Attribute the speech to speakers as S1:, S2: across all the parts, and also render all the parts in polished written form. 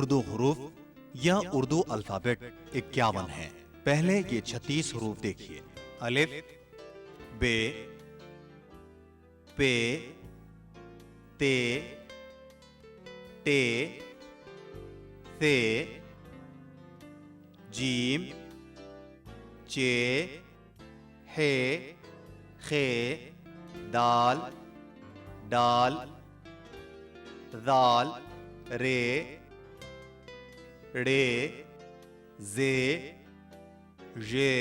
S1: उर्दू हरूफ या उर्दू अल्फाबेट 51 हैं। पहले ये 36 हरूफ देखिए। अलिफ, बे, पे, ते, टे, से, जीम, चे, हे, खे, दाल, डाल, दाल, रे, रे, जे, जे,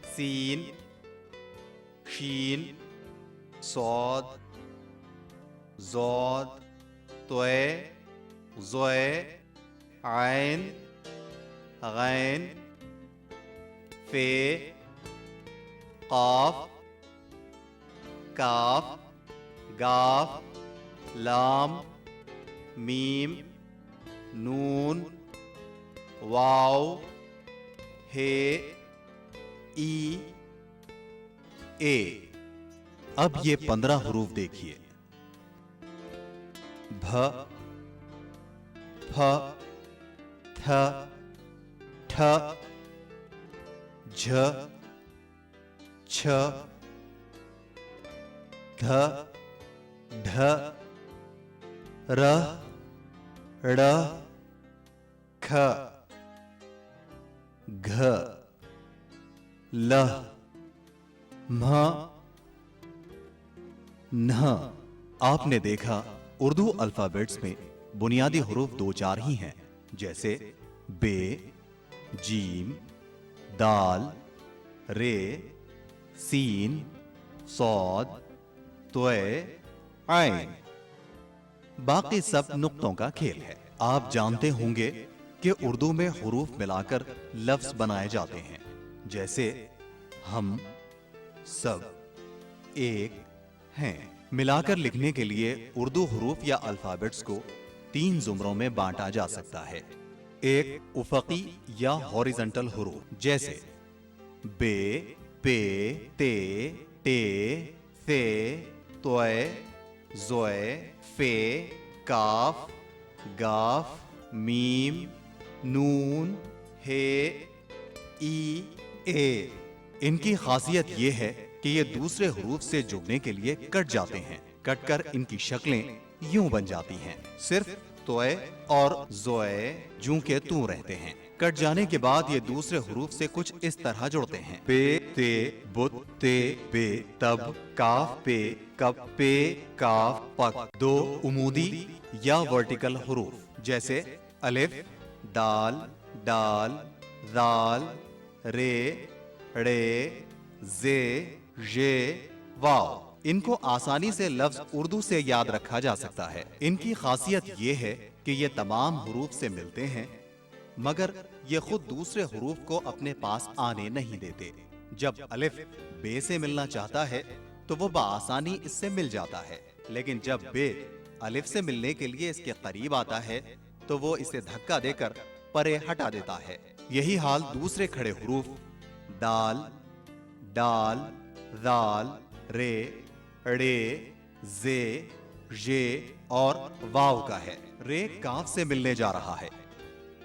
S1: सीन, शीन, सौद, जौद, तोए, ज़ोए, आइन, गैन, फे, काफ, काफ, गाफ, लाम, मीम, नून, वाव, हे, ई, ए। अब ये 15 हरूफ देखिए। भ, फ, थ, ठ, झ, छ, ध, ढ, र, ड़, ख, घ, ल, म्ह, न। आपने देखा उर्दू अल्फाबेट्स में बुनियादी हरूफ 2-4 ही हैं, जैसे बे, जीम, दाल, रे, सीन, सौद, तोए, आइन। बाकी सब नुक्तों का खेल है। आप जानते होंगे कि उर्दू में हरूफ मिलाकर लफ्ज बनाए जाते हैं, जैसे हम, सब, एक, हैं। मिलाकर लिखने के लिए उर्दू हरूफ या अल्फाबेट्स को 3 जुमरों में बांटा जा सकता है। एक उफकी या हॉरिजॉन्टल हरूफ, जैसे बे, पे, ते, टे, से, तोए, ज़ोए, फे, काफ, गाफ, मीम, नून, हे, ई, ए। इनकी खासियत यह है कि ये दूसरे हरूफ से जुड़ने के लिए कट जाते हैं। कटकर इनकी शक्लें यूं बन जाती हैं। सिर्फ तोए और ज़ोए जूं के तू रहते हैं। कट जाने के बाद ये दूसरे हरूफ से कुछ इस तरह जुड़ते हैं। पे, ते, बुत, ते, बे, तब, काफ, पे, कब, पे, काफ, पक। 2 उमूदी या वर्टिकल हरूफ, जैसे अलिफ, दाल, डाल, दाल, रे, रे, जे, जे, वाव। इनको आसानी से लफ्ज उर्दू से याद रखा जा सकता है। इनकी खासियत ये है कि ये तमाम हरूफ से मिलते हैं, मगर ये खुद दूसरे हरूफ को अपने पास आने नहीं देते। जब अलिफ बे से मिलना चाहता है तो वो बआसानी इससे मिल जाता है, लेकिन जब बे अलिफ से मिलने के लिए इसके करीब आता है तो वो इसे धक्का देकर परे हटा देता है। यही हाल दूसरे खड़े हरूफ दाल, डाल, दाल, रे, रे, जे, जे और वाव का है। रे काफ से मिलने जा रहा है।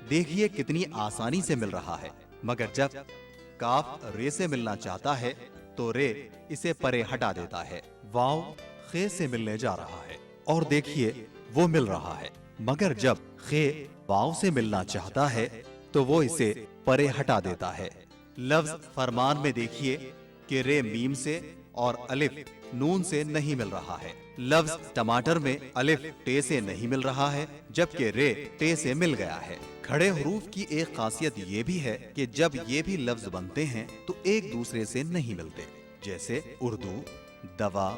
S1: देखिए कितनी आसानी से मिल रहा है, मगर जब काफ रे से मिलना चाहता है तो रे इसे परे हटा देता है। वाव खे से मिलने जा रहा है और देखिए वो मिल रहा है, मगर जब खे वाव से मिलना चाहता है तो वो इसे परे हटा देता है। लफ्ज फरमान में देखिए कि रे मीम से और अलिफ नून से नहीं मिल रहा है। लफ्ज टमाटर में अलिफ टे से नहीं मिल रहा है, जबकि रे टे से मिल गया है। खड़े हरूफ की एक खासियत ये भी है कि जब ये भी लफ्ज बनते हैं तो एक दूसरे से नहीं मिलते, जैसे उर्दू, दवा,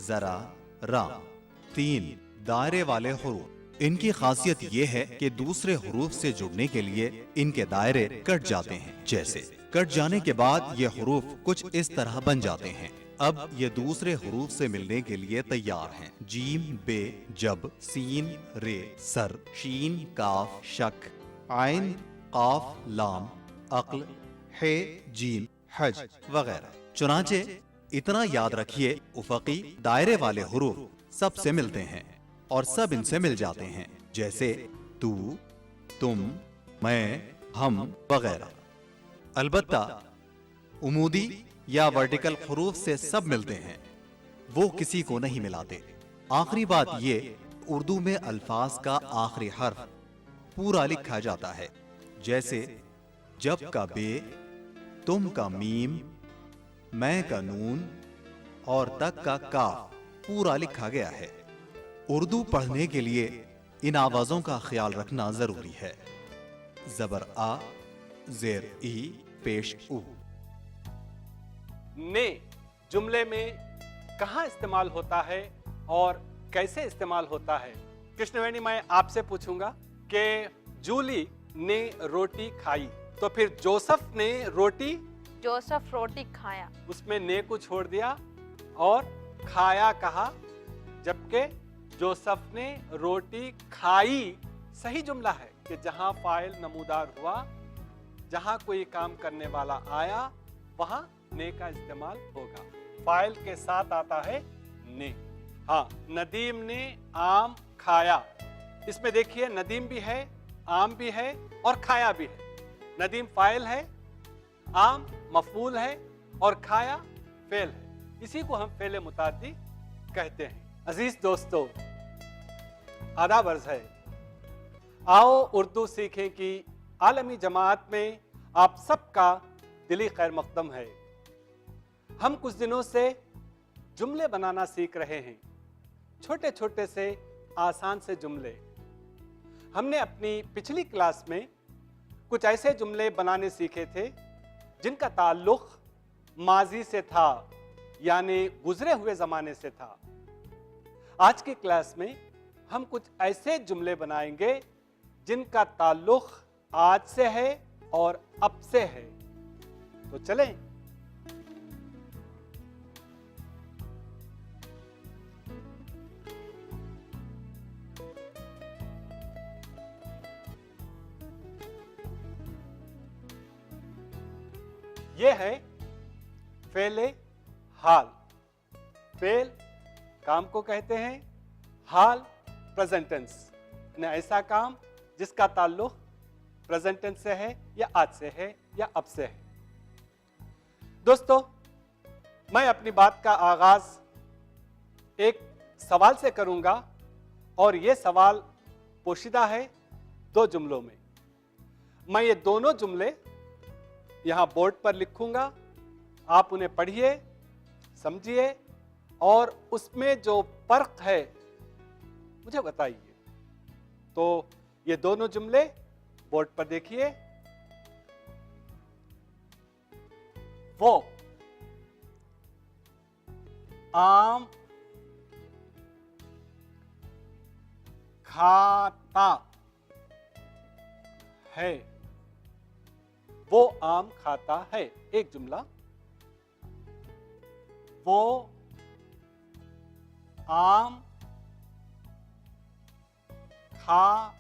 S1: जरा, राम। 3 दायरे वाले हरूफ। इनकी खासियत ये है कि दूसरे हरूफ से जुड़ने के लिए इनके दायरे कट जाते हैं। जैसे कट जाने के बाद ये हरूफ कुछ इस तरह बन जाते हैं। अब ये दूसरे हरूफ से मिलने के लिए तैयार हैं। जीम, बे, जब, सीन, रे, सर, शीन, काफ, शक, आइन, काफ, लाम, अक्ल, हे, जीम, हज वगैरह। चुनाचे इतना याद रखिए, उफकी दायरे वाले हरूफ सब से मिलते हैं और सब इनसे मिल जाते हैं, जैसे तू, तुम, मैं, हम वगैरह। अलबत्ता उमूदी या वर्टिकल हरूफ से सब मिलते हैं, वो किसी को नहीं मिलाते। आखिरी बात ये, उर्दू में अल्फाज का आखिरी हर्फ पूरा लिखा जाता है। जैसे जब का बे, तुम का मीम, मैं का नून और तक का काफ पूरा लिखा गया है। उर्दू पढ़ने के लिए इन आवाजों का ख्याल रखना जरूरी है। जबर आ, जेर ई, पेश उ।
S2: ने जुमले में कहाँ इस्तेमाल होता है और कैसे इस्तेमाल होता है? कृष्णवेणी, मैं आपसे पूछूंगा कि जूली ने रोटी खाई, तो फिर जोसेफ ने
S3: जोसेफ रोटी खाया,
S2: उसमें ने को छोड़ दिया और खाया कहा, जबकि जोसेफ ने रोटी खाई सही जुमला है कि जहां फाइल नमूदार हुआ, जहां कोई काम करने वाला आया, वहां ने का इस्तेमाल होगा। फाइल के साथ आता है ने। हाँ, नदीम ने आम खाया, इसमें देखिए नदीम भी है, आम भी है और खाया भी है। नदीम फाइल है, आम मफूल है और खाया फेल है। इसी को हम फेले मुताद्दी कहते हैं। अजीज दोस्तों, आदाब अर्ज़ है, आओ उर्दू सीखें की आलमी जमात में आप सबका दिली खैर मकदम है। हम कुछ दिनों से जुमले बनाना सीख रहे हैं, छोटे छोटे से आसान से जुमले। हमने अपनी पिछली क्लास में कुछ ऐसे जुमले बनाने सीखे थे जिनका ताल्लुक माजी से था, यानी गुजरे हुए ज़माने से था। आज की क्लास में हम कुछ ऐसे जुमले बनाएंगे जिनका ताल्लुक आज से है और अब से है। तो चलें। यह है फेले हाल। फेल काम को कहते हैं, हाल प्रेजेंट टेंस, ऐसा काम जिसका ताल्लुक प्रेजेंट टेंस से है या आज से है या अब से है। दोस्तों, मैं अपनी बात का आगाज एक सवाल से करूंगा और यह सवाल पोशीदा है दो जुमलों में। मैं ये दोनों जुमले यहां बोर्ड पर लिखूंगा, आप उन्हें पढ़िए, समझिए और उसमें जो फर्क है मुझे बताइए। तो ये दोनों जुमले बोर्ड पर देखिए। वो आम खाता है, वो आम खाता है। एक जुमला, वो आम खा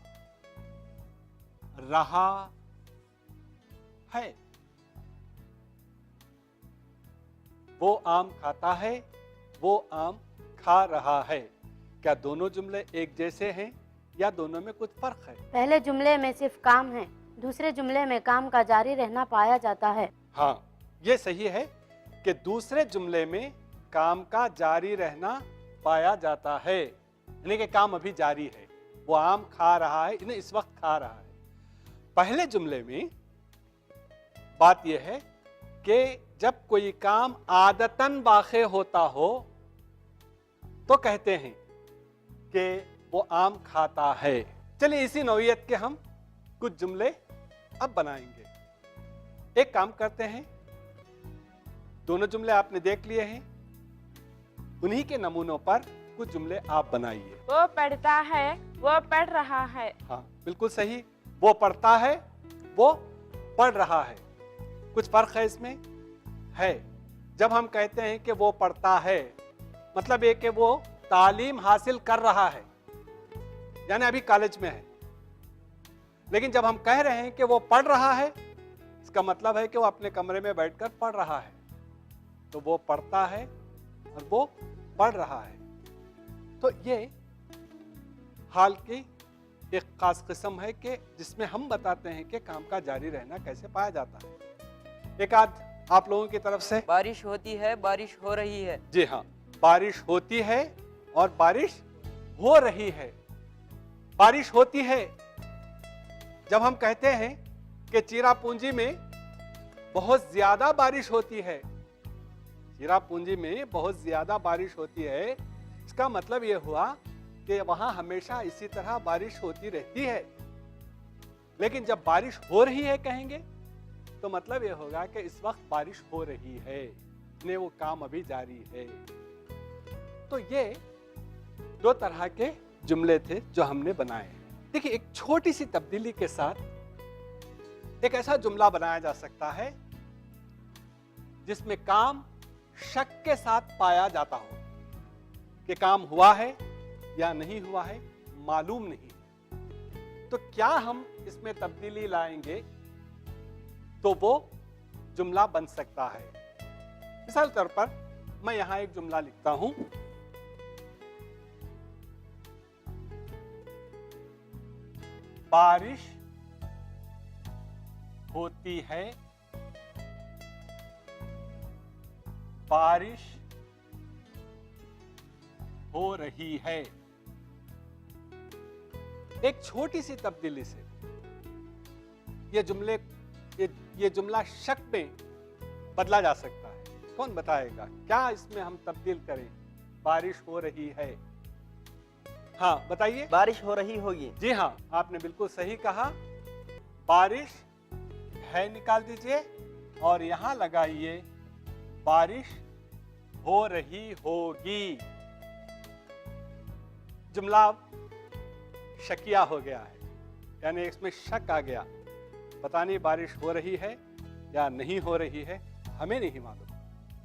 S2: रहा है। वो आम खाता है, वो आम खा रहा है। क्या दोनों जुमले एक जैसे हैं या दोनों में कुछ फर्क है?
S3: पहले जुमले में सिर्फ काम है, दूसरे जुमले में काम का जारी रहना पाया जाता है।
S2: हाँ, ये सही है कि दूसरे जुमले में काम का जारी रहना पाया जाता है, यानी कि काम अभी जारी है। वो आम खा रहा है, इन्हें इस वक्त खा रहा है। पहले जुमले में बात यह है कि जब कोई काम आदतन वाक़े होता हो तो कहते हैं कि वो आम खाता है। चलिए इसी नौइयत के हम कुछ जुमले अब बनाएंगे। एक काम करते हैं, दोनों जुमले आपने देख लिए हैं, उन्हीं के नमूनों पर कुछ जुमले आप बनाइए।
S4: वो पढ़ता है, वो पढ़ रहा है।
S2: हाँ, बिल्कुल सही। वो पढ़ता है, वो पढ़ रहा है। कुछ फर्क है इसमें? है। जब हम कहते हैं कि वो पढ़ता है, मतलब ये कि वो तालीम हासिल कर रहा है, यानी अभी कॉलेज में है। लेकिन जब हम कह रहे हैं कि वो पढ़ रहा है, इसका मतलब है कि वो अपने कमरे में बैठकर पढ़ रहा है। तो वो पढ़ता है और वो पढ़ रहा है। तो ये हाल की एक खास किस्म है कि जिसमें हम बताते हैं कि काम का जारी रहना कैसे पाया जाता है। एक आध आप लोगों की तरफ से।
S5: बारिश होती है, बारिश हो रही है।
S2: जी हाँ, बारिश होती है और बारिश हो रही है। बारिश होती है जब हम कहते हैं कि चिरापुंजी में बहुत ज्यादा बारिश होती है, चिरापुंजी में बहुत ज्यादा बारिश होती है, इसका मतलब यह हुआ कि वहां हमेशा इसी तरह बारिश होती रहती है। लेकिन जब बारिश हो रही है कहेंगे तो मतलब यह होगा कि इस वक्त बारिश हो रही है, ने वो काम अभी जारी है। तो ये दो तरह के जुमले थे जो हमने बनाए। देखिए, एक छोटी सी तब्दीली के साथ एक ऐसा जुमला बनाया जा सकता है जिसमें काम शक के साथ पाया जाता हो कि काम हुआ है या नहीं हुआ है, मालूम नहीं। तो क्या हम इसमें तब्दीली लाएंगे तो वो जुमला बन सकता है। मिसाल तौर पर मैं यहां एक जुमला लिखता हूं, बारिश होती है, बारिश हो रही है। एक छोटी सी तब्दीली से ये जुमला शक में बदला जा सकता है। कौन बताएगा क्या इसमें हम तब्दील करें? बारिश हो रही है। हाँ बताइए।
S6: बारिश हो रही होगी।
S2: जी हाँ, आपने बिल्कुल सही कहा। बारिश है निकाल दीजिए और यहां लगाइए बारिश हो रही होगी। जुमला शकिया हो गया है, यानी इसमें शक आ गया। पता नहीं बारिश हो रही है या नहीं हो रही है, हमें नहीं मालूम।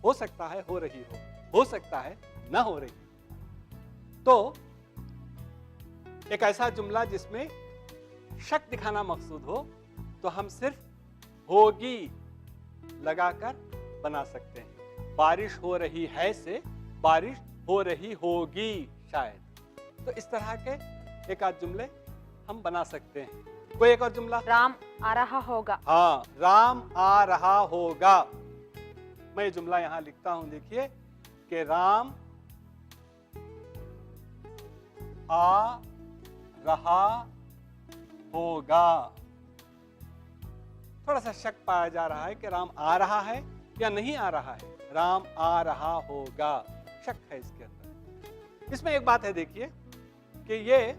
S2: हो सकता है हो रही हो सकता है ना हो रही। तो एक ऐसा जुमला जिसमें शक दिखाना मकसूद हो तो हम सिर्फ होगी लगाकर बना सकते हैं। बारिश हो रही है से बारिश हो रही होगी शायद। तो इस तरह के एक आध जुमले हम बना सकते हैं। कोई एक और जुमला?
S4: राम आ रहा होगा।
S2: हाँ, राम आ रहा होगा। मैं ये जुमला यहां लिखता हूं, देखिए कि राम आ रहा होगा। थोड़ा सा शक पाया जा रहा है कि राम आ रहा है या नहीं आ रहा है। राम आ रहा होगा, शक है इसके अंदर। इसमें एक बात है, देखिए कि ये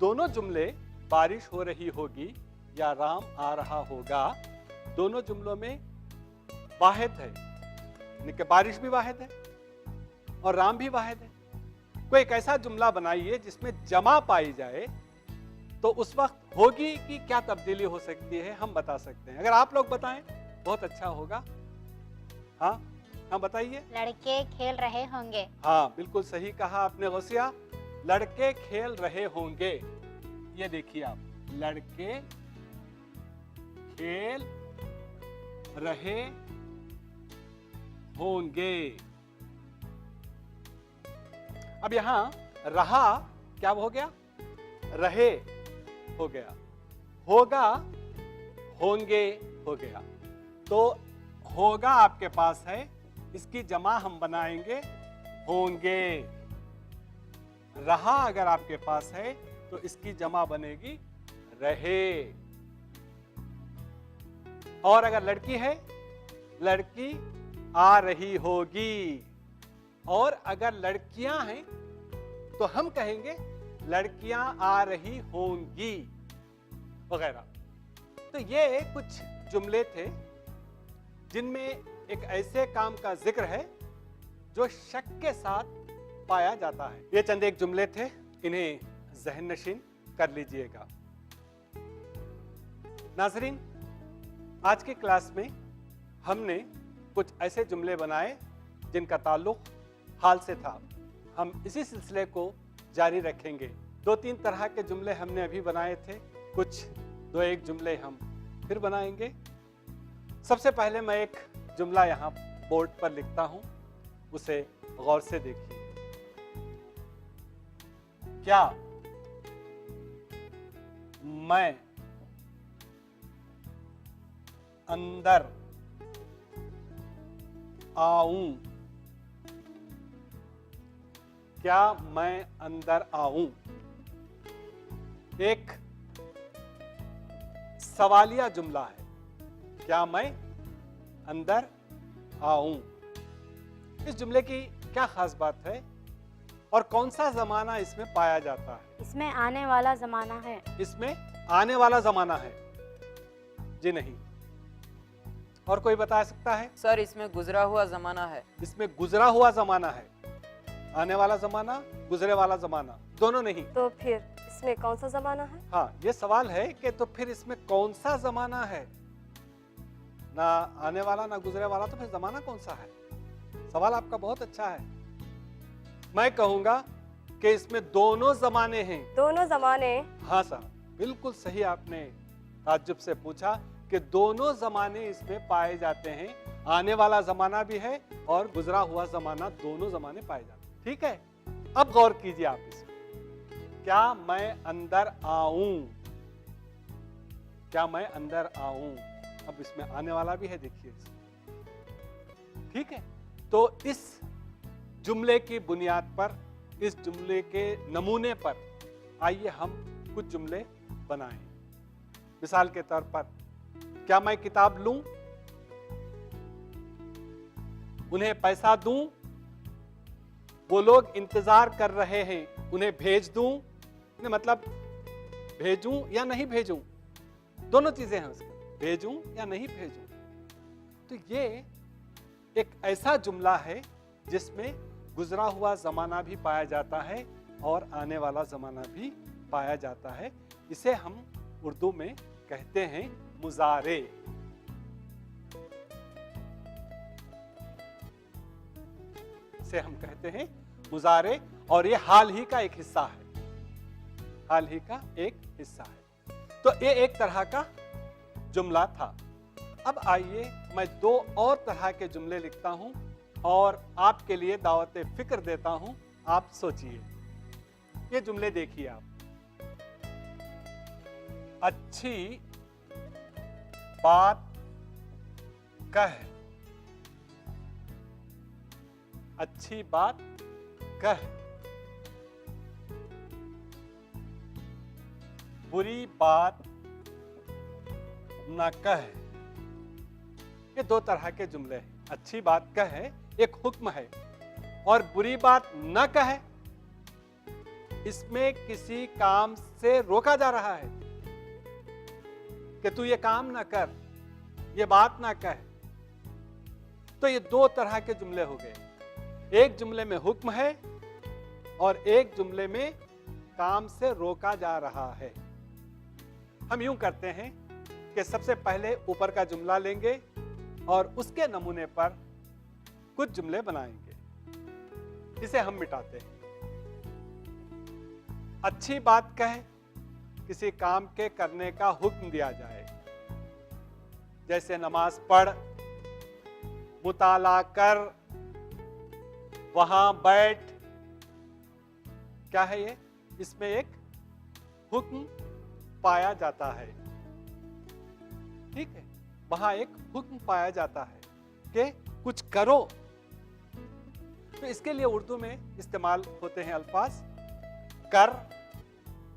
S2: दोनों जुमले, बारिश हो रही होगी या राम आ रहा होगा, दोनों जुमलों में वाहिद है, यानी कि बारिश भी वाहिद है और राम भी वाहिद है। कोई एक ऐसा जुमला बनाइए जिसमें जमा पाई जाए, तो उस वक्त होगी की क्या तब्दीली हो सकती है हम बता सकते हैं। अगर आप लोग बताएं बहुत अच्छा होगा। हाँ हाँ बताइए।
S3: लड़के खेल रहे होंगे।
S2: हाँ बिल्कुल सही कहा आपने गौसिया, लड़के खेल रहे होंगे। ये देखिए आप, लड़के खेल रहे होंगे। अब यहां रहा क्या हो गया? रहे हो गया। होगा होंगे हो गया। तो होगा आपके पास है, इसकी जमा हम बनाएंगे होंगे। रहा अगर आपके पास है तो इसकी जमा बनेगी रहे। और अगर लड़की है, लड़की आ रही होगी। और अगर लड़कियां हैं तो हम कहेंगे लड़कियां आ रही होंगी वगैरह। तो ये कुछ जुमले थे जिनमें एक ऐसे काम का जिक्र है जो शक के साथ पाया जाता है। ये चंद एक जुमले थे, इन्हें ज़हन नशीन कर लीजिएगा। नाज़रीन, आज की क्लास में हमने कुछ ऐसे जुमले बनाए जिनका ताल्लुक हाल से था। हम इसी सिलसिले को जारी रखेंगे। दो तीन तरह के जुमले हमने अभी बनाए थे, कुछ दो एक जुमले हम फिर बनाएंगे। सबसे पहले मैं एक जुमला यहाँ बोर्ड पर लिखता हूँ, उसे गौर से देखिए। क्या मैं अंदर आऊं। क्या मैं अंदर आऊं? एक सवालिया जुमला है। क्या मैं अंदर आऊं? इस जुमले की क्या खास बात है और कौन सा जमाना इसमें पाया जाता है?
S3: इसमें आने वाला जमाना है।
S2: इसमें आने वाला जमाना है? जी नहीं। और कोई बता सकता है?
S5: सर इसमें गुजरा हुआ जमाना है।
S2: इसमें गुजरा हुआ जमाना है। आने वाला जमाना, गुजरे वाला जमाना, दोनों नहीं।
S6: तो फिर इसमें कौन सा जमाना है?
S2: हाँ, ये सवाल है कि तो फिर इसमें कौन सा जमाना है? ना आने वाला ना गुजरे वाला, तो फिर जमाना कौन सा है? सवाल आपका बहुत अच्छा है। मैं कहूंगा कि इसमें दोनों जमाने हैं।
S6: दोनों जमाने?
S2: हाँ साहब, बिल्कुल सही आपने ताज्जुब से पूछा कि दोनों जमाने इसमें पाए जाते हैं। आने वाला जमाना भी है और गुजरा हुआ जमाना, दोनों जमाने पाए जाते हैं। ठीक है, अब गौर कीजिए आप इसमें। क्या मैं अंदर आऊं? क्या मैं अंदर आऊं? अब इसमें आने वाला भी है, देखिए। ठीक है, तो इस जुमले की बुनियाद पर, इस जुमले के नमूने पर आइए हम कुछ जुमले बनाएं। मिसाल के तौर पर, क्या मैं किताब लूं? उन्हें पैसा दूं? वो लोग इंतजार कर रहे हैं, उन्हें भेज दूं? मतलब भेजूं या नहीं भेजूं, दोनों चीजें हैं उसके, भेजूं या नहीं भेजूं। तो ये एक ऐसा जुमला है जिसमें गुजरा हुआ जमाना भी पाया जाता है और आने वाला जमाना भी पाया जाता है। इसे हम उर्दू में कहते हैं मुजारे। इसे हम कहते हैं मुजारे, और ये हाल ही का एक हिस्सा है। हाल ही का एक हिस्सा है। तो ये एक तरह का जुमला था। अब आइए मैं दो और तरह के जुमले लिखता हूं और आपके लिए दावत फिक्र देता हूं। आप सोचिए, ये जुमले देखिए आप। अच्छी बात कह। अच्छी बात कह। बुरी बात न कह। ये दो तरह के जुमले हैं। अच्छी बात कह एक हुक्म है और बुरी बात न कह, इसमें किसी काम से रोका जा रहा है कि तू ये काम ना कर, ये बात ना कह। तो ये दो तरह के जुमले हो गए। एक जुमले में हुक्म है और एक जुमले में काम से रोका जा रहा है। हम यूं करते हैं कि सबसे पहले ऊपर का जुमला लेंगे और उसके नमूने पर कुछ जुमले बनाएंगे। इसे हम मिटाते हैं। अच्छी बात कह, किसी काम के करने का हुक्म दिया जाए, जैसे नमाज पढ़, मुताला कर, वहां बैठ। क्या है ये? इसमें एक हुक्म पाया जाता है। ठीक है, वहां एक हुक्म पाया जाता है कि कुछ करो। तो इसके लिए उर्दू में इस्तेमाल होते हैं अल्फाज कर,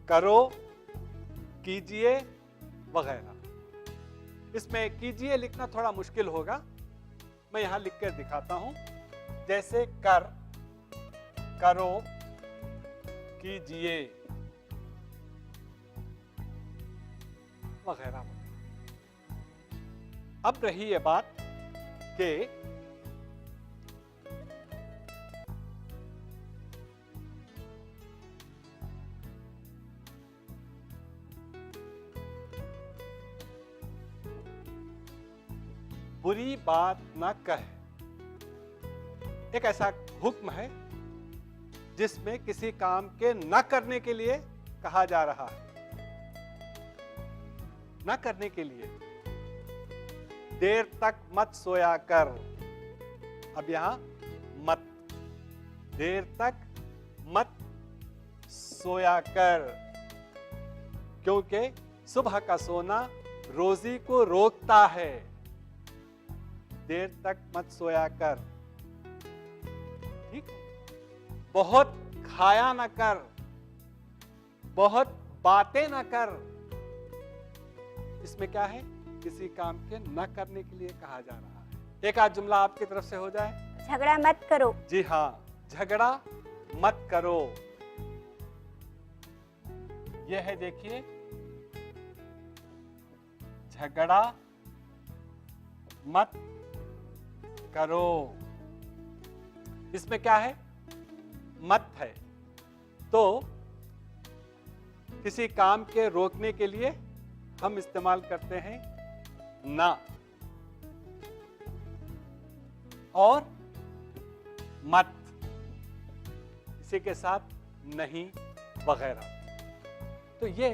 S2: करो, कीजिए वगैरह। इसमें कीजिए लिखना थोड़ा मुश्किल होगा, मैं यहां लिख कर दिखाता हूं। जैसे कर, करो, कीजिए वगैरह। अब रही ये बात कि बुरी बात ना कह। एक ऐसा हुक्म है जिसमें किसी काम के न करने के लिए कहा जा रहा है। न करने के लिए, देर तक मत सोया कर। अब यहां मत, देर तक मत सोया कर। क्योंकि सुबह का सोना रोजी को रोकता है। देर तक मत सोया कर, ठीक है? बहुत खाया न कर, बहुत बातें न कर। इसमें क्या है? किसी काम के न करने के लिए कहा जा रहा है। एक आध जुमला आपकी तरफ से हो जाए।
S6: झगड़ा मत करो।
S2: जी हाँ, झगड़ा मत करो। यह है, देखिए, झगड़ा मत करो। इसमें क्या है? मत है, तो किसी काम के रोकने के लिए हम इस्तेमाल करते हैं ना और मत, इसी के साथ नहीं वगैरह। तो ये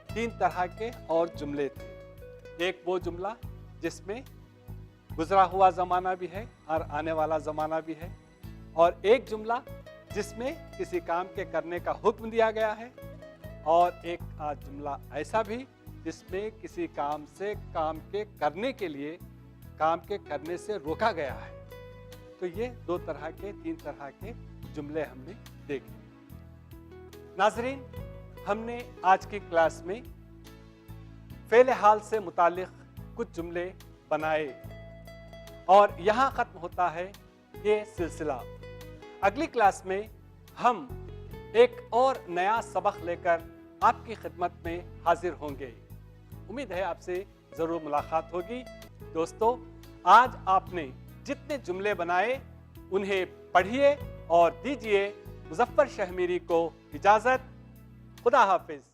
S2: 3 तरह के और जुमले थे। एक वो जुमला जिसमें गुजरा हुआ ज़माना भी है और आने वाला ज़माना भी है, और एक जुमला जिसमें किसी काम के करने का हुक्म दिया गया है, और एक जुमला ऐसा भी जिसमें किसी काम से काम के करने के लिए काम के करने से रोका गया है। तो ये 2 तरह के 3 तरह के जुमले हमने देखे। नाज़रीन, हमने आज की क्लास में फ़ेल हाल से मुतालिक कुछ जुमले बनाए और यहाँ ख़त्म होता है ये सिलसिला। अगली क्लास में हम एक और नया सबक लेकर आपकी खिदमत में हाजिर होंगे। उम्मीद है आपसे ज़रूर मुलाकात होगी। दोस्तों, आज आपने जितने जुमले बनाए उन्हें पढ़िए और दीजिए मुज़फ़्फ़र शहमीरी को इजाज़त। खुदा हाफिज़।